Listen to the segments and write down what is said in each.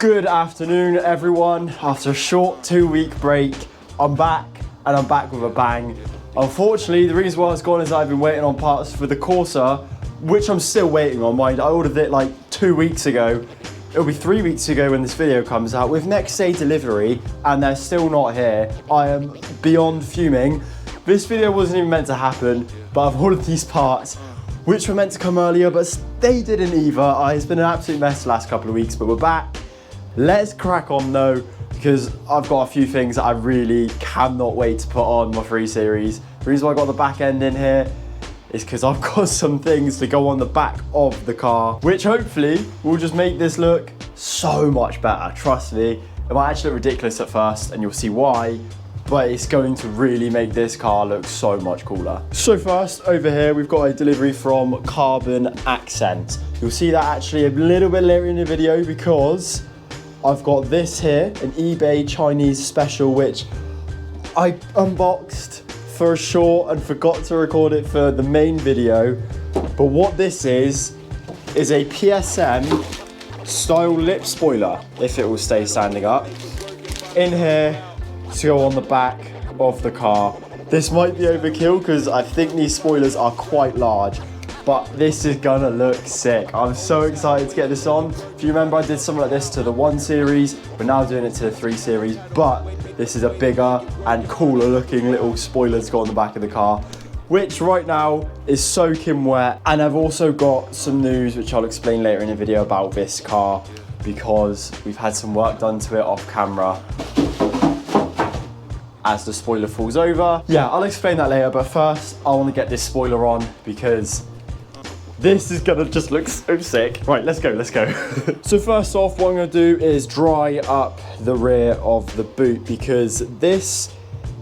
Good afternoon, everyone. After a short 2-week break, I'm back, and I'm back with a bang. Unfortunately, the reason why I was gone is I've been waiting on parts for the Corsa, which I'm still waiting on. Mind, I ordered it like 2 weeks ago. It'll be 3 weeks ago when this video comes out with next day delivery, and they're still not here. I am beyond fuming. This video wasn't even meant to happen, but I've ordered these parts, which were meant to come earlier, but they didn't either. It's been an absolute mess the last couple of weeks, but we're back. Let's crack on though, because I've got a few things that I really cannot wait to put on my 3 Series. The reason why I got the back end in here is because I've got some things to go on the back of the car, which hopefully will just make this look so much better. Trust me, it might actually look ridiculous at first, and you'll see why, but it's going to really make this car look so much cooler. So first, over here, we've got a delivery from Carbon Accent. You'll see that actually a little bit later in the video because I've got this here, an eBay Chinese special, which I unboxed for a short and forgot to record it for the main video. But what this is a PSM style lip spoiler, if it will stay standing up, in here to go on the back of the car. This might be overkill because I think these spoilers are quite large, but this is gonna look sick. I'm so excited to get this on. If you remember, I did something like this to the 1 Series. We're now doing it to the 3 Series, but this is a bigger and cooler looking little spoiler to go on the back of the car, which right now is soaking wet. And I've also got some news, which I'll explain later in the video, about this car, because we've had some work done to it off camera as the spoiler falls over. Yeah, I'll explain that later, but first I want to get this spoiler on because this is gonna just look so sick. Right, let's go. So first off, what I'm gonna do is dry up the rear of the boot, because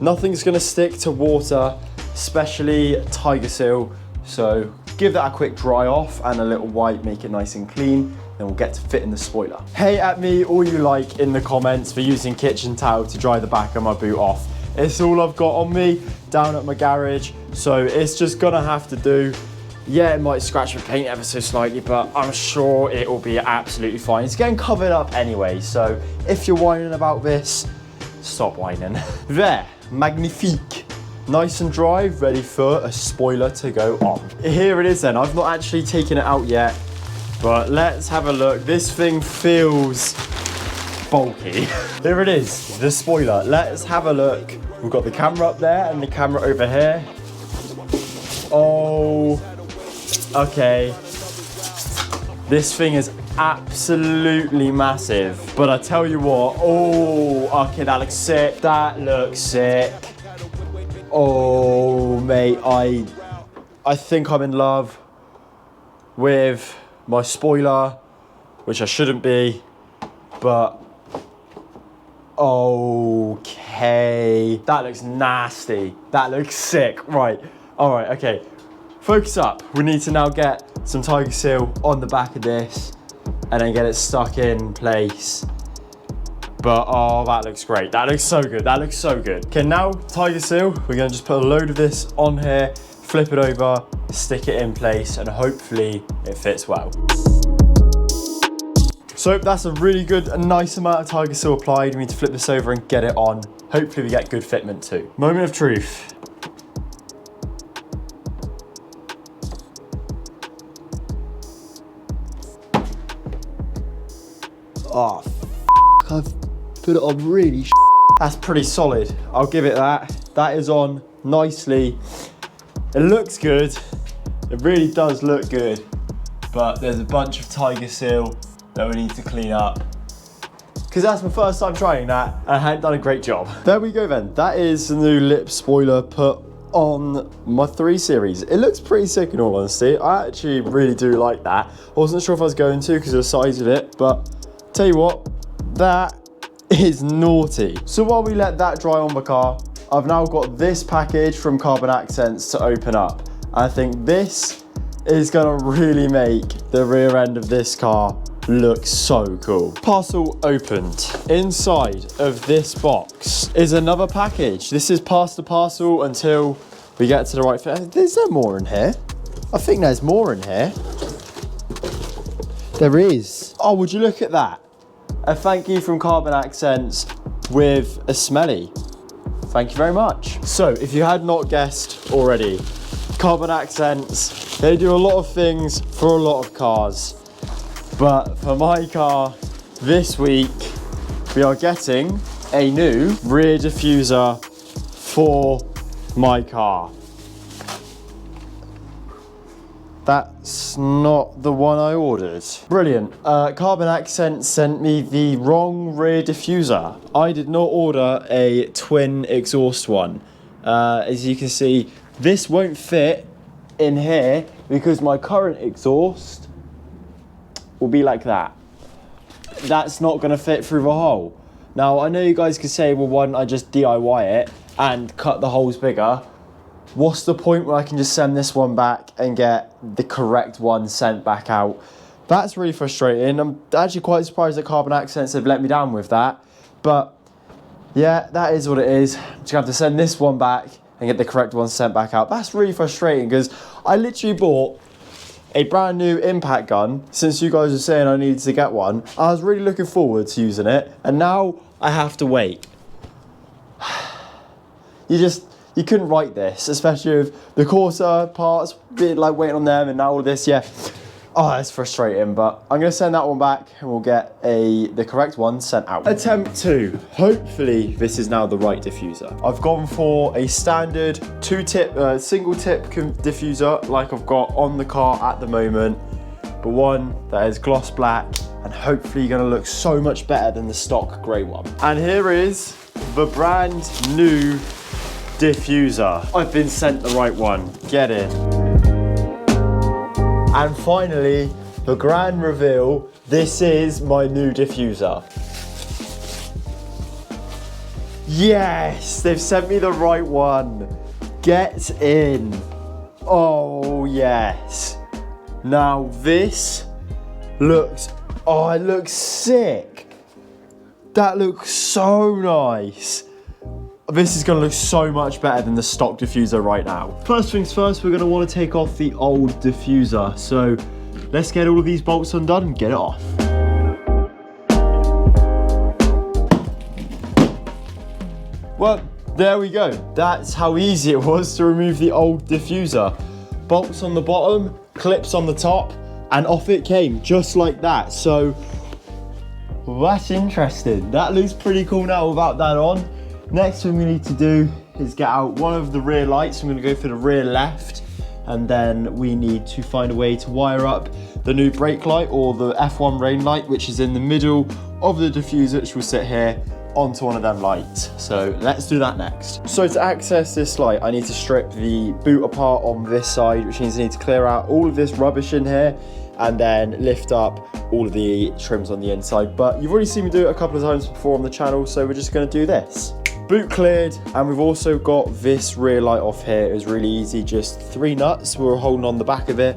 nothing's gonna stick to water, especially Tiger Seal. So give that a quick dry off and a little wipe, make it nice and clean. Then we'll get to fitting the spoiler. Hey at me all you like in the comments for using kitchen towel to dry the back of my boot off. It's all I've got on me down at my garage, so it's just gonna have to do. Yeah, it might scratch the paint ever so slightly, but I'm sure it will be absolutely fine. It's getting covered up anyway, so if you're whining about this, stop whining. There, magnifique. Nice and dry, ready for a spoiler to go on. Here it is then. I've not actually taken it out yet, but let's have a look. This thing feels bulky. Here it is, the spoiler. Let's have a look. We've got the camera up there and the camera over here. Oh, okay. This thing is absolutely massive. But I tell you what, oh, okay, that looks sick. That looks sick. Oh, mate, I think I'm in love with my spoiler, which I shouldn't be, but okay. That looks nasty. That looks sick. Right, all right, okay. Focus up. We need to now get some Tiger Seal on the back of this and then get it stuck in place. But oh, that looks great. That looks so good. That looks so good. Okay, now Tiger Seal, we're gonna just put a load of this on here, flip it over, stick it in place, and hopefully it fits well. So that's a really good and nice amount of Tiger Seal applied. We need to flip this over and get it on. Hopefully we get good fitment too. Moment of truth. Oh, I've put it on really That's pretty solid. I'll give it that. That is on nicely. It looks good. It really does look good. But there's a bunch of Tiger Seal that we need to clean up, because that's my first time trying that and I hadn't done a great job. There we go then. That is the new lip spoiler put on my 3 Series. It looks pretty sick in all honesty. I actually really do like that. I wasn't sure if I was going to because of the size of it, but tell you what, that is naughty. So while we let that dry on my car, I've now got this package from Carbon Accents to open up. I think this is gonna really make the rear end of this car look so cool. Parcel opened. Inside of this box is another package. This is past the parcel until we get to the right fit. Is there more in here? I think there's more in here. There is. Oh, would you look at that? a thank you from Carbon Accents with a smelly. Thank you very much. So if you had not guessed already, Carbon Accents, they do a lot of things for a lot of cars. But for my car this week, we are getting a new rear diffuser for my car. That's not the one I ordered. Brilliant. Carbon Accents sent me the wrong rear diffuser. I did not order a twin exhaust one. As you can see, this won't fit in here because my current exhaust will be like that. That's not gonna fit through the hole. Now, I know you guys could say, well, why don't I just DIY it and cut the holes bigger? What's the point where I can just send this one back and get the correct one sent back out? That's really frustrating. I'm actually quite surprised that Carbon Accents have let me down with that. But yeah, that is what it is. I'm just gonna have to send this one back and get the correct one sent back out. That's really frustrating because I literally bought a brand new impact gun since you guys were saying I needed to get one. I was really looking forward to using it, and now I have to wait. You couldn't write this, especially with the Corsa parts, like waiting on them, and now all this, yeah. Oh, that's frustrating, but I'm gonna send that one back and we'll get the correct one sent out. Attempt 2. Hopefully this is now the right diffuser. I've gone for a standard single tip diffuser like I've got on the car at the moment, but one that is gloss black and hopefully gonna look so much better than the stock grey one. And here is the brand new diffuser. I've been sent the right one. Get in. And finally, the grand reveal. This is my new diffuser. Yes, they've sent me the right one. Get in. Oh yes. Now this looks, oh, it looks sick. That looks so nice. This is gonna look so much better than the stock diffuser right now. First things first, we're gonna wanna take off the old diffuser. So let's get all of these bolts undone and get it off. Well, there we go. That's how easy it was to remove the old diffuser. Bolts on the bottom, clips on the top, and off it came, just like that. So, that's interesting. That looks pretty cool now without that on. Next thing we need to do is get out one of the rear lights. I'm gonna go for the rear left, and then we need to find a way to wire up the new brake light, or the F1 rain light, which is in the middle of the diffuser, which will sit here onto one of them lights. So let's do that next. So to access this light, I need to strip the boot apart on this side, which means I need to clear out all of this rubbish in here and then lift up all of the trims on the inside. But you've already seen me do it a couple of times before on the channel, so we're just gonna do this. Boot cleared, and we've also got this rear light off here. It was really easy, just 3 nuts we were holding on the back of it,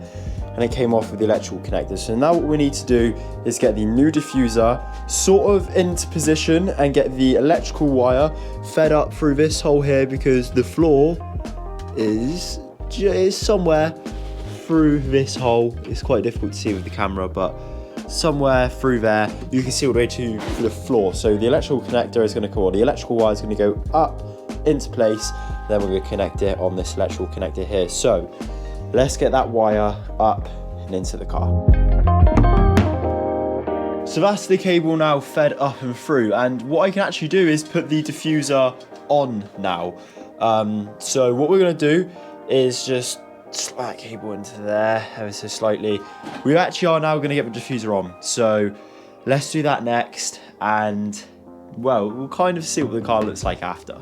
and it came off with the electrical connector. So now what we need to do is get the new diffuser sort of into position and get the electrical wire fed up through this hole here, because the floor is somewhere through this hole. It's quite difficult to see with the camera, but somewhere through there you can see all the way to the floor. So the electrical connector is going to go, or the electrical wire is going to go up into place, then we're going to connect it on this electrical connector here. So let's get that wire up and into the car. So that's the cable now fed up and through, and what I can actually do is put the diffuser on now. So what we're going to do is just slide that cable into there ever so slightly. We actually are now going to get the diffuser on, so let's do that next, and well, we'll kind of see what the car looks like after.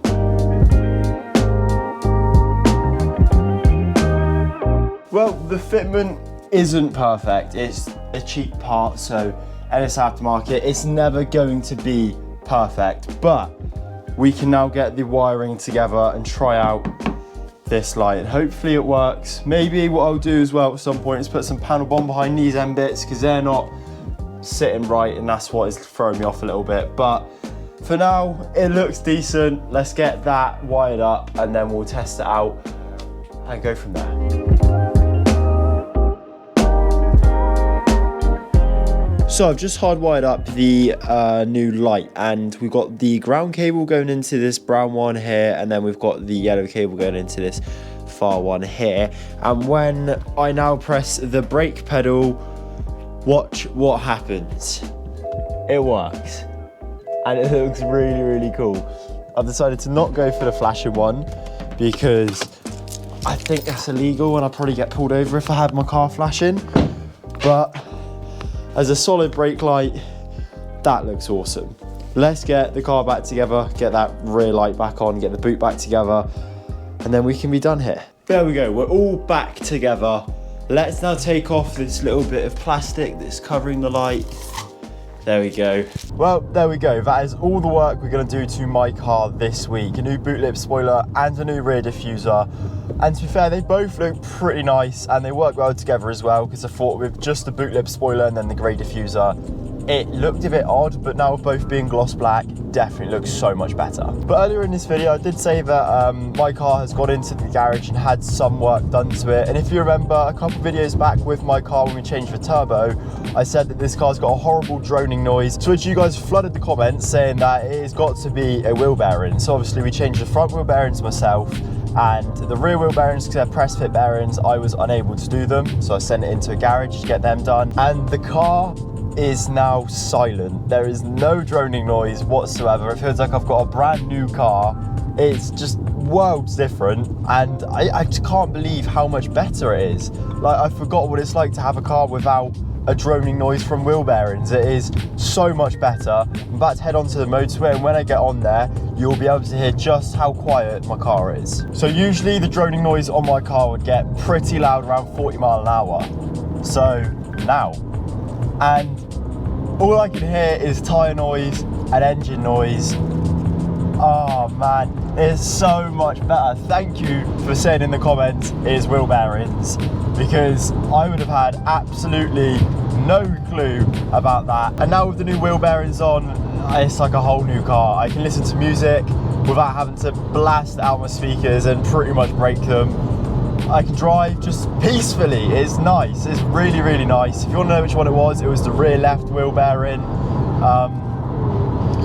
Well, the fitment isn't perfect. It's a cheap part, so, and it's aftermarket. It's never going to be perfect, but we can now get the wiring together and try out this light, and hopefully it works. Maybe what I'll do as well at some point is put some panel bond behind these end bits, because they're not sitting right, and that's what is throwing me off a little bit. But for now, it looks decent. Let's get that wired up, and then we'll test it out and go from there. So I've just hardwired up the new light, and we've got the ground cable going into this brown one here, and then we've got the yellow cable going into this far one here. And when I now press the brake pedal, watch what happens. It works, and it looks really, really cool. I've decided to not go for the flashing one because I think that's illegal and I'd probably get pulled over if I had my car flashing. But as a solid brake light, that looks awesome. Let's get the car back together, get that rear light back on, get the boot back together, and then we can be done here. There we go, we're all back together. Let's now take off this little bit of plastic that's covering the light. There we go. Well, there we go. That is all the work we're going to do to my car this week. A new boot lip spoiler and a new rear diffuser. And to be fair, they both look pretty nice and they work well together as well, because I thought with just the boot lip spoiler and then the grey diffuser, it looked a bit odd, but now both being gloss black, definitely looks so much better. But earlier in this video, I did say that my car has got into the garage and had some work done to it. And if you remember a couple videos back with my car when we changed the turbo, I said that this car's got a horrible droning noise, to which you guys flooded the comments saying that it has got to be a wheel bearing. So obviously we changed the front wheel bearings myself, and the rear wheel bearings, because they're press fit bearings, I was unable to do them. So I sent it into a garage to get them done. And the car is now silent. There is no droning noise whatsoever. It feels like I've got a brand new car. It's just worlds different, and I just can't believe how much better it is. Like, I forgot what it's like to have a car without a droning noise from wheel bearings. It is so much better. I'm about to head onto the motorway, and when I get on there, you'll be able to hear just how quiet my car is. So usually the droning noise on my car would get pretty loud around 40 mile an hour. So now, and all I can hear is tyre noise and engine noise. Oh man, it's so much better. Thank you for saying in the comments it is wheel bearings, because I would have had absolutely no clue about that. And now with the new wheel bearings on, it's like a whole new car. I can listen to music without having to blast out my speakers and pretty much break them. I can drive just peacefully. It's nice. It's really, really nice. If you want to know which one it was the rear left wheel bearing.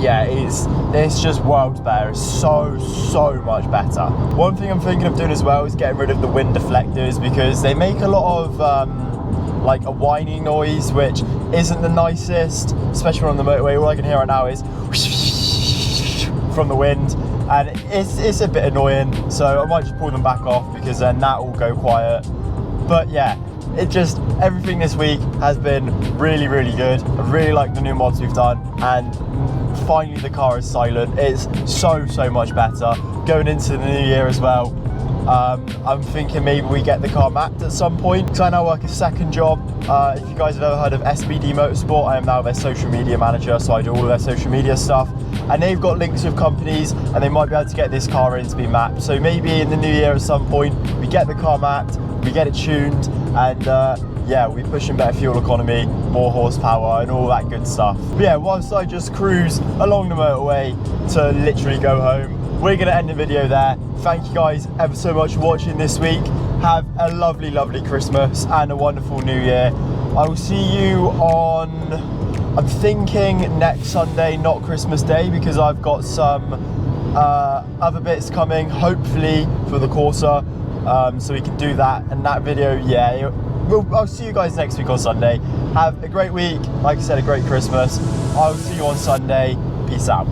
Yeah, it's just worlds better. It's so much better. One thing I'm thinking of doing as well is getting rid of the wind deflectors, because they make a lot of like a whining noise, which isn't the nicest, especially on the motorway. All I can hear right now is from the wind, and it's a bit annoying. So I might just pull them back off, because then that will go quiet. But yeah, everything this week has been really, really good. I really like the new mods we've done, and finally the car is silent. It's so much better. Going into the new year as well, I'm thinking maybe we get the car mapped at some point, because I now work a second job. If you guys have ever heard of SBD Motorsport, I am now their social media manager, so I do all of their social media stuff, and they've got links with companies, and they might be able to get this car in to be mapped. So maybe in the new year at some point, we get the car mapped, we get it tuned, and yeah, we're pushing better fuel economy, more horsepower, and all that good stuff. But yeah, whilst I just cruise along the motorway to literally go home, we're going to end the video there. Thank you guys ever so much for watching this week. Have a lovely, lovely Christmas and a wonderful New Year. I will see you on, I'm thinking next Sunday, not Christmas Day, because I've got some other bits coming, hopefully for the Corsa, so we can do that. And that video, yeah, I'll see you guys next week on Sunday. Have a great week. Like I said, a great Christmas. I'll see you on Sunday. Peace out.